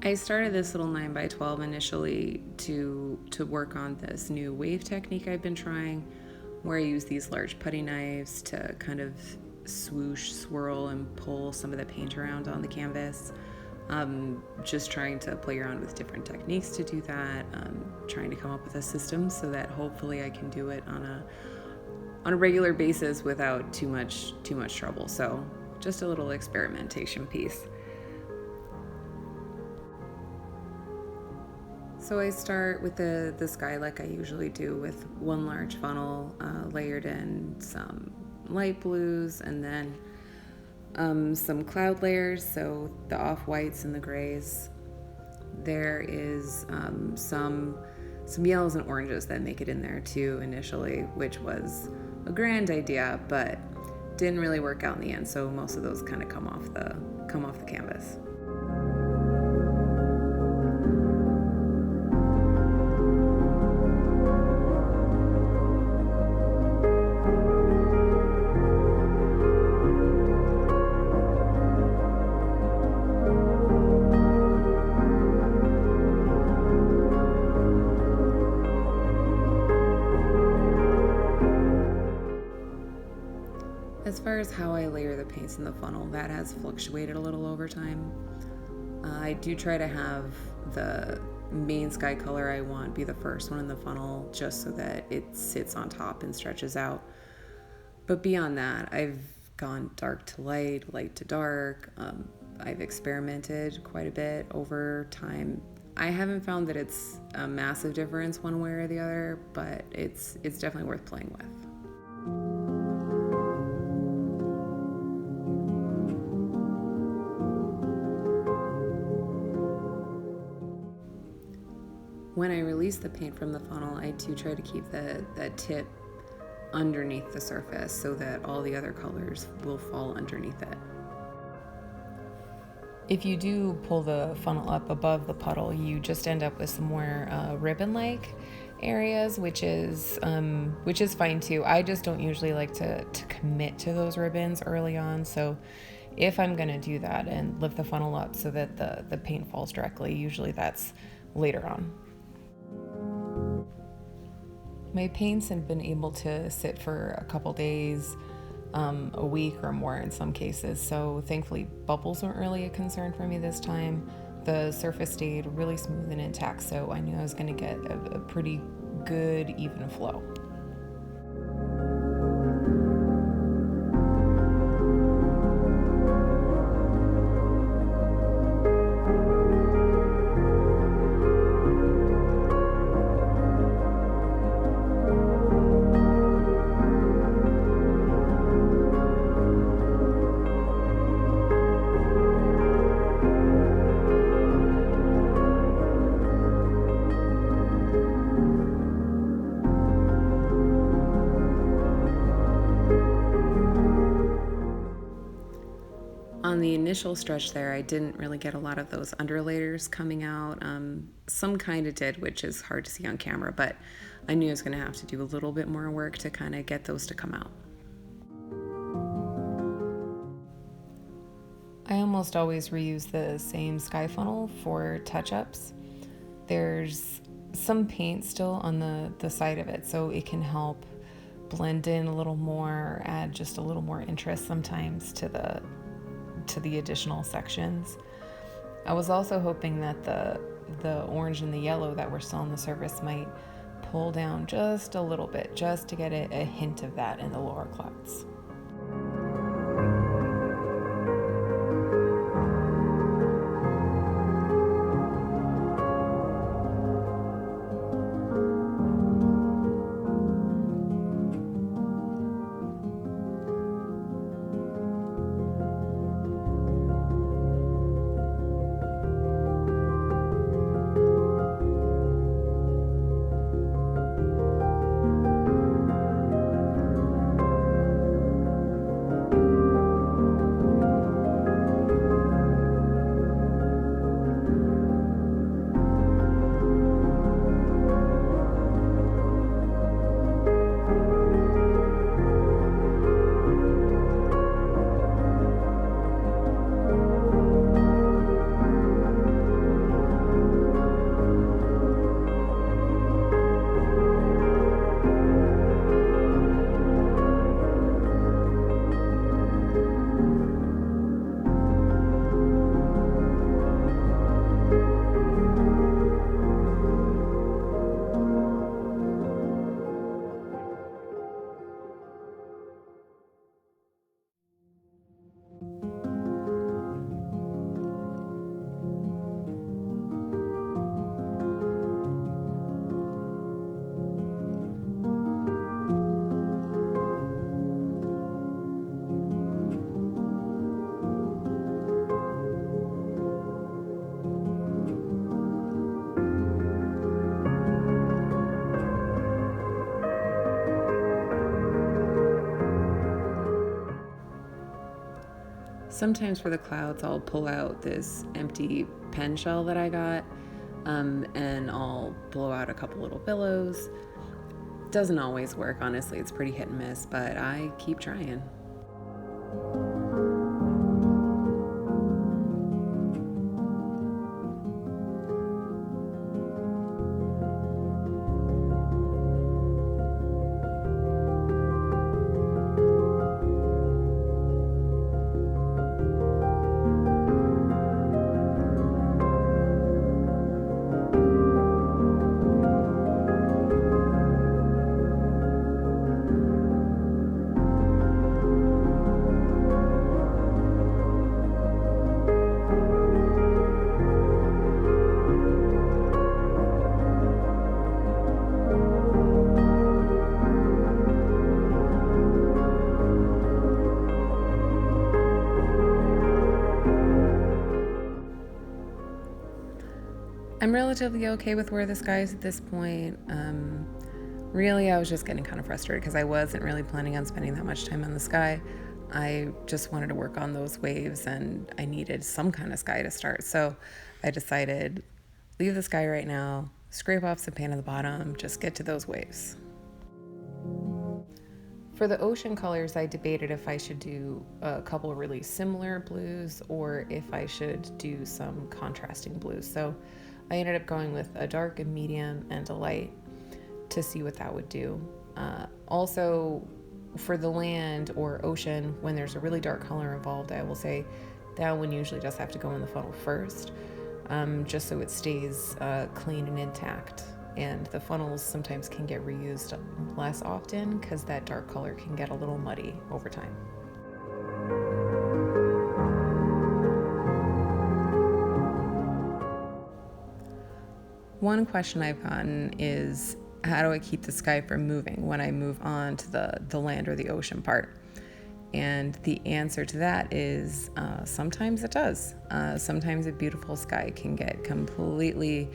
I started this little 9x12 initially to work on this new wave technique I've been trying, where I use these large putty knives to kind of swoosh, swirl, and pull some of the paint around on the canvas. Just trying to play around with different techniques to do that, trying to come up with a system so that hopefully I can do it on a regular basis without too much trouble. So just a little experimentation piece. So I start with the sky like I usually do, with one large funnel layered in some light blues, and then some cloud layers, so the off-whites and the grays. There is some yellows and oranges that make it in there too initially, which was a grand idea, but didn't really work out in the end, so most of those kind of come off the canvas. As far as how I layer the paints in the funnel, that has fluctuated a little over time. I do try to have the main sky color I want be the first one in the funnel, just so that it sits on top and stretches out. But beyond that, I've gone dark to light, light to dark. I've experimented quite a bit over time. I haven't found that it's a massive difference one way or the other, but it's definitely worth playing with. When I release the paint from the funnel, I do try to keep the tip underneath the surface so that all the other colors will fall underneath it. If you do pull the funnel up above the puddle, you just end up with some more ribbon-like areas, which is fine too. I just don't usually like to commit to those ribbons early on, so if I'm gonna do that and lift the funnel up so that the paint falls directly, usually that's later on. My paints have been able to sit for a couple days, a week or more in some cases, so thankfully bubbles weren't really a concern for me this time. The surface stayed really smooth and intact, so I knew I was going to get a pretty good even flow. On the initial stretch there, I didn't really get a lot of those underlayers coming out. Some kind of did, which is hard to see on camera, but I knew I was going to have to do a little bit more work to kind of get those to come out. I almost always reuse the same sky funnel for touch-ups. There's some paint still on the side of it, so it can help blend in a little more, add just a little more interest sometimes to the additional sections. I was also hoping that the orange and the yellow that were still on the surface might pull down just a little bit, just to get a hint of that in the lower clouds. Sometimes for the clouds, I'll pull out this empty pen shell that I got, and I'll blow out a couple little billows. Doesn't always work, honestly. It's pretty hit and miss, but I keep trying. I'm relatively okay with where the sky is at this point. Really, I was just getting kind of frustrated because I wasn't really planning on spending that much time on the sky. I just wanted to work on those waves, and I needed some kind of sky to start. So I decided, leave the sky right now, scrape off some paint on the bottom, just get to those waves. For the ocean colors, I debated if I should do a couple really similar blues or if I should do some contrasting blues. So I ended up going with a dark, a medium, and a light to see what that would do. Also, for the land or ocean, when there's a really dark color involved, I will say that one usually does have to go in the funnel first, just so it stays clean and intact. And the funnels sometimes can get reused less often because that dark color can get a little muddy over time. One question I've gotten is, how do I keep the sky from moving when I move on to the land or the ocean part? And the answer to that is sometimes it does. Sometimes a beautiful sky can get completely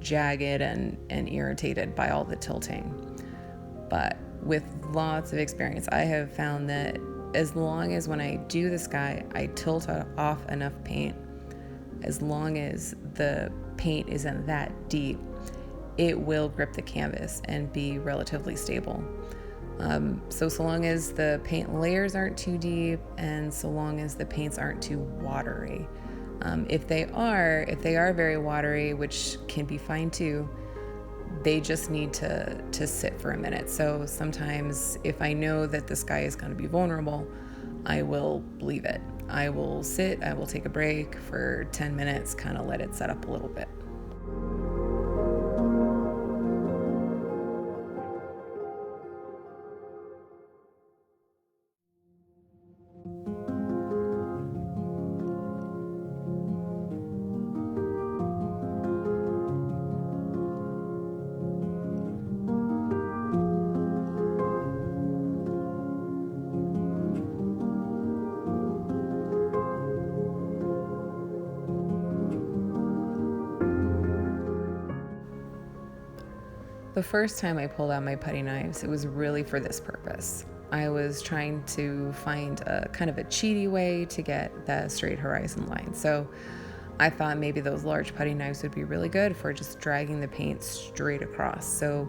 jagged and irritated by all the tilting. But with lots of experience, I have found that as long as when I do the sky, I tilt off enough paint, as long as the paint isn't that deep, it will grip the canvas and be relatively stable. So long as the paint layers aren't too deep and so long as the paints aren't too watery. If they are very watery, which can be fine too, they just need to sit for a minute. So sometimes if I know that the sky is going to be vulnerable, I will leave it. I will sit, I will take a break for 10 minutes, kind of let it set up a little bit. The first time I pulled out my putty knives, it was really for this purpose. I was trying to find a kind of a cheaty way to get that straight horizon line. So I thought maybe those large putty knives would be really good for just dragging the paint straight across. So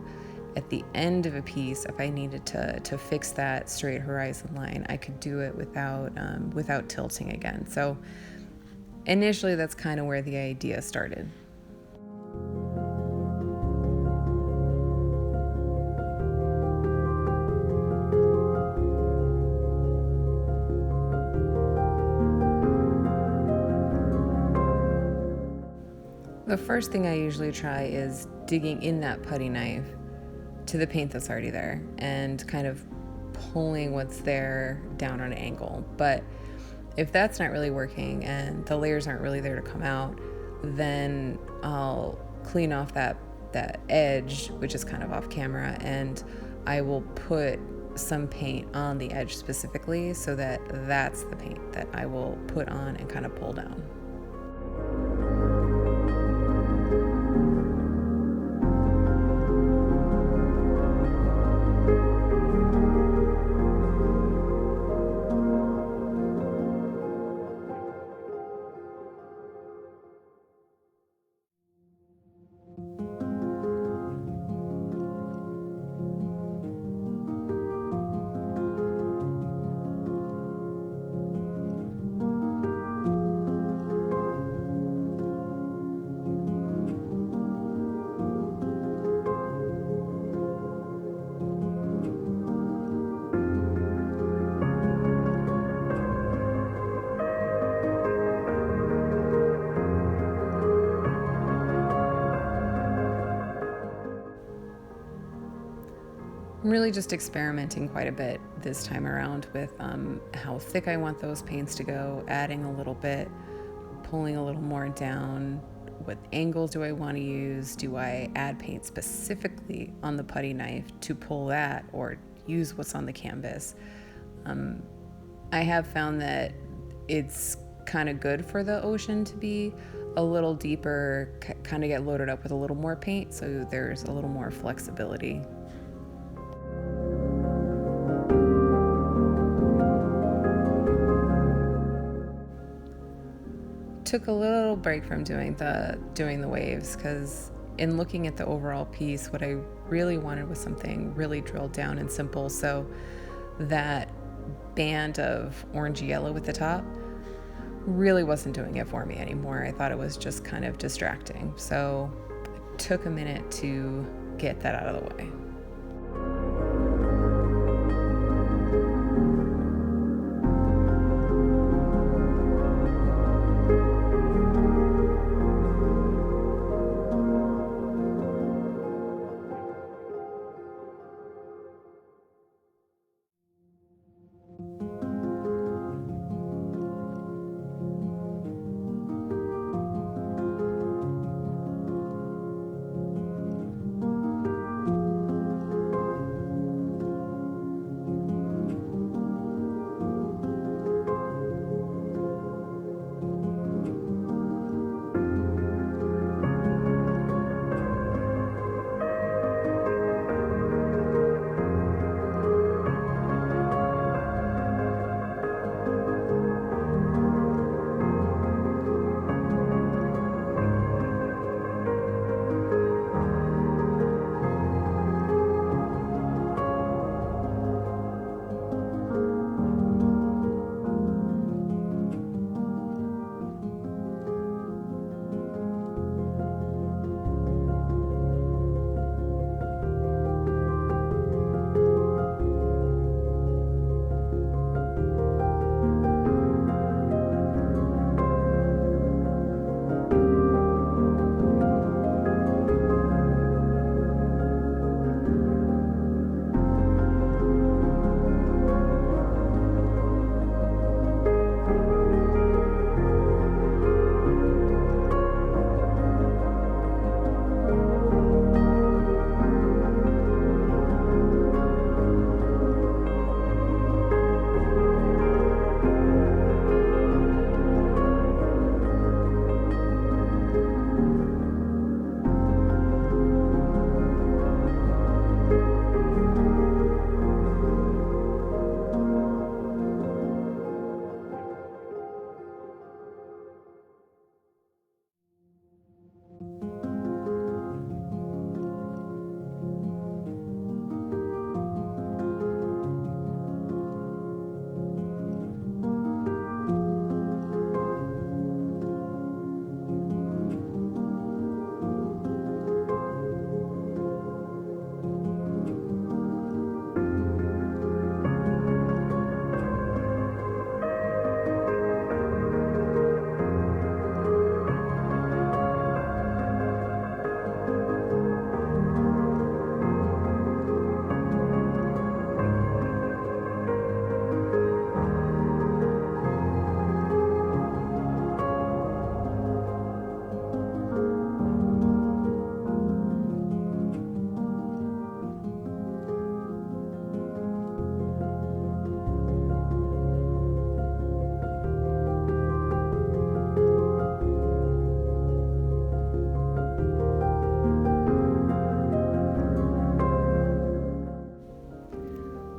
at the end of a piece, if I needed to fix that straight horizon line, I could do it without tilting again. So initially, that's kind of where the idea started. The first thing I usually try is digging in that putty knife to the paint that's already there and kind of pulling what's there down on an angle. But if that's not really working and the layers aren't really there to come out, then I'll clean off that edge, which is kind of off camera, and I will put some paint on the edge specifically so that that's the paint that I will put on and kind of pull down. I'm really just experimenting quite a bit this time around with how thick I want those paints to go, adding a little bit, pulling a little more down. What angles do I want to use? Do I add paint specifically on the putty knife to pull that, or use what's on the canvas? I have found that it's kind of good for the ocean to be a little deeper, kind of get loaded up with a little more paint, so there's a little more flexibility. Took a little break from doing the waves, because in looking at the overall piece, what I really wanted was something really drilled down and simple, so that band of orangey yellow at the top really wasn't doing it for me anymore. I thought it was just kind of distracting, so it took a minute to get that out of the way.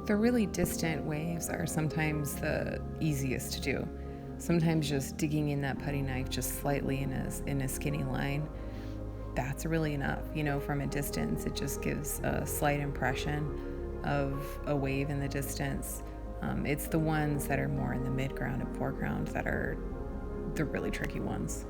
The really distant waves are sometimes the easiest to do. Sometimes just digging in that putty knife just slightly in a skinny line, that's really enough. You know, from a distance, it just gives a slight impression of a wave in the distance. It's the ones that are more in the midground and foreground that are the really tricky ones.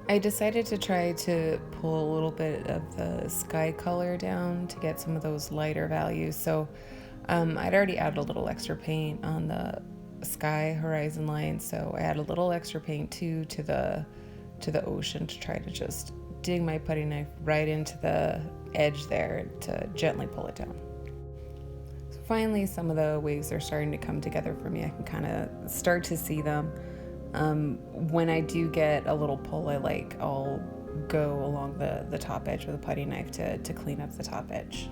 I decided to try to pull a little bit of the sky color down to get some of those lighter values. So I'd already added a little extra paint on the sky horizon line, so I add a little extra paint too to the ocean to try to just dig my putty knife right into the edge there to gently pull it down. So finally, some of the waves are starting to come together for me. I can kind of start to see them. When I do get a little pull, I'll go along the top edge with a putty knife to clean up the top edge.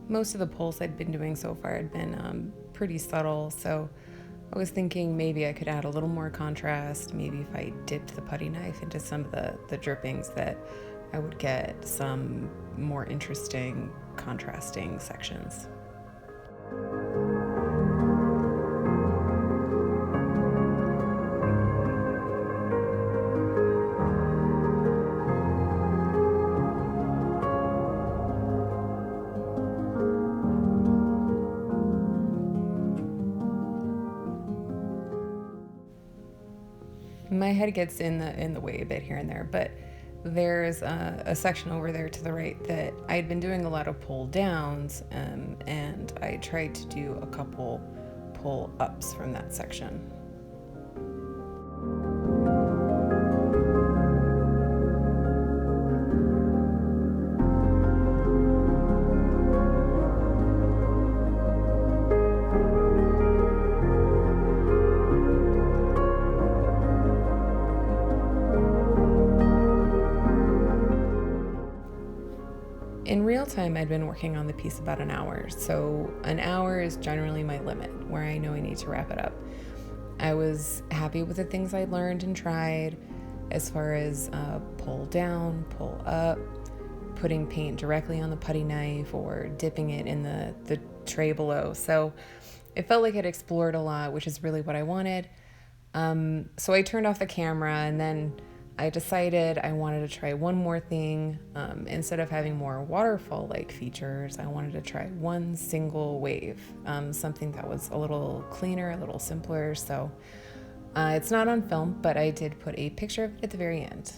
most of the pulls I'd been doing so far had been pretty subtle, so I was thinking maybe I could add a little more contrast. Maybe if I dipped the putty knife into some of the drippings, that I would get some more interesting contrasting sections. My head gets in the way a bit here and there, but there's a section over there to the right that I had been doing a lot of pull downs, and I tried to do a couple pull ups from that section. In real time, I'd been working on the piece about an hour, so an hour is generally my limit where I know I need to wrap it up. I was happy with the things I learned and tried as far as pull down, pull up, putting paint directly on the putty knife or dipping it in the tray below. So it felt like I'd explored a lot, which is really what I wanted. So I turned off the camera, and then I decided I wanted to try one more thing. Instead of having more waterfall-like features, I wanted to try one single wave, something that was a little cleaner, a little simpler. So it's not on film, but I did put a picture of it at the very end.